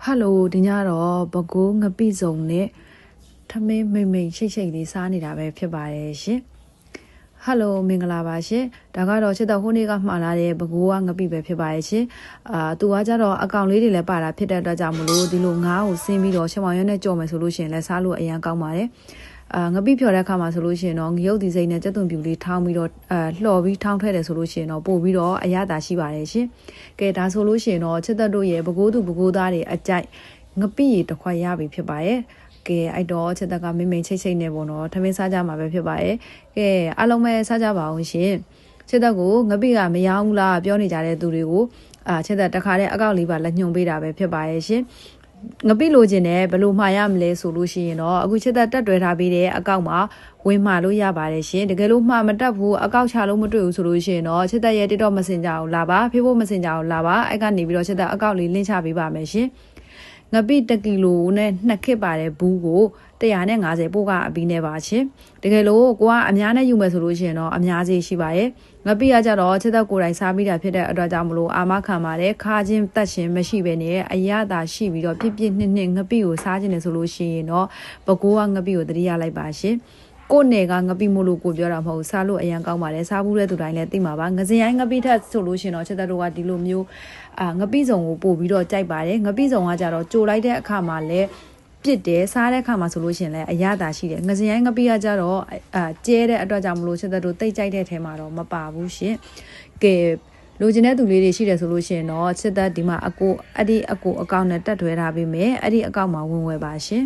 Hello ဒီညတော့ဘကိုးငပိစုံနဲ့ထမင်းမိတ်ရှိတ်လေးစားနေတာပဲဖြစ်ပါတယ်ရှင် Hello မင်္ဂလာပါရှင်ဒါကတော့ချစ်တော်ဟိုနေ့ကမှာလာတဲ့ဘကိုးကငပိပဲဖြစ်ပါရဲ့ရှင်သူကကြတော့အကောင့်လေးတွေလည်းပါတာဖြစ်တဲ့အတွက်ကြောင့်မလို့ဒီလိုငါးကိုဆင်းပြီးတော့ချက်မောင်ရွက်နဲ့ကြော်မယ်ဆိုလို့ရှိရင်လည်းစားလို့အရင်ကောင်းပါတယ်ငပိဖြော်တဲ့အခါမှာဆိုလို့ရှိရင်တော့ငရုတ်ဒီစိမ့်နဲ့ကြက်သွန်ပြူလေးထောင်းပြီးတော့လှော်ပြီးထောင်းထွက်တယ်ဆိုလို့ရှိရင်တော့ပို့ပြီးတော့အရသာရှိပါတယ်ရှင်ကဲဒါဆိုလို့ရှိရင်တော့ချစ်သက်တို့ရဲ့ဘကိုးသူဘကိုးသားတွေအကြိုက်ငပိရတစ်ခွက်ရပြီဖြစ်ပါရဲ့ကဲအဲ့တော့ချစ်သက်ကမိတ်ချိတ်နေပေါ့နော်ထမင်းစားကြမှာပဲဖြစ်ပါရဲ့ကဲအားလုံးပဲစားကြပါအောင်ရှင်ချစ်သက်ကိုငပိကမရောဘူးလားပြောနေကြတဲ့သူတွေကိုချစ်သက်တခါတည်းအကောက်လေးပါလက်ညှုံပေးတာပဲဖြစ်ပါရဲ့ရှင်ငပိလိုချင်တယ်ဘလို့မှာရမလဲဆိုလို့ရှိရင်တော့အခုချစ်သက်တက်တွဲထားပေးတဲ့အကောက်မှာဝင်မှာလို့ရပါတယ်ရှင်တကယ်လို့မှာမတက်ဘူးအကောက်ချလို့မတွေ့ဘူးဆိုလို့ရှိရင်တော့ချစ်သက်ရဲ့ TikTok Messenger ကိုလာပါ Facebook Messenger ကိုလာပါအဲ့ကနေပြီးတော့ချစ်သက်အကောက်လေးလင်းချပေးပါမယ်ရှင်ငပိ1 ကီလိုနဲ့2ခစ်ပါတယ်ဘူးကို150ပို့ကအပြီးနဲ့ပါရှင်တကယ်လို့ကိုကအများနဲ့ယူမယ်ဆိုလို့ရှိရင်တော့အများကြီးရှိပါရဲ့ငပိကကြတော့ချစ်သက်ကိုယ်တိုင်စားပြီးတာဖြစ်တဲ့အတွက်ကြောင့်မလို့အာမခံပါတယ်ခါချင်းတက်ရှင်မရှိဘဲနဲ့အရသာရှိပြီးတော့ပြည့်ပြည့်နှစ်ငပိကိုစားခြင်းနဲ့ဆိုလို့ရှိရင်တော့ဘကိုးကငပိကိုတတိယလိုက်ပါရှင်ကိုနယ်ကငပိမို့လို့ကိုပြောတာမဟုတ်စားလို့အရန်ကောင်းပါတယ်စားဘူးတဲ့သူတိုင်းလည်းသိမှာပါငစင်ရိုင်းငပိထက်ဆိုလို့ရှင်တော့ချက်သက်တို့ကဒီလိုမျိုးငပိစုံကိုပို့ပြီးတော့ကြိုက်ပါတယ်ငပိစုံကကြတော့ကြိုလိုက်တဲ့အခါမှာလည်းပြစ်တယ်စားတဲ့အခါမှာဆိုလို့ရှင်လည်းအရသာရှိတယ်ငစင်ရိုင်းငပိကကြတော့ကျဲတဲ့အတွက်ကြောင့်မလို့ချက်သက်တို့တိတ်ကြိုက်တဲ့ထဲမှာတော့မပါဘူးရှင်ကဲလိုချင်တဲ့သူလေးတွေရှိတယ်ဆိုလို့ရှင်တော့ချက်သက်ဒီမှာအကိုအကောင့်နဲ့တက်ထွဲထားပေးမယ်အဲ့ဒီအကောင့်မှာဝင်ဝယ်ပါရှင်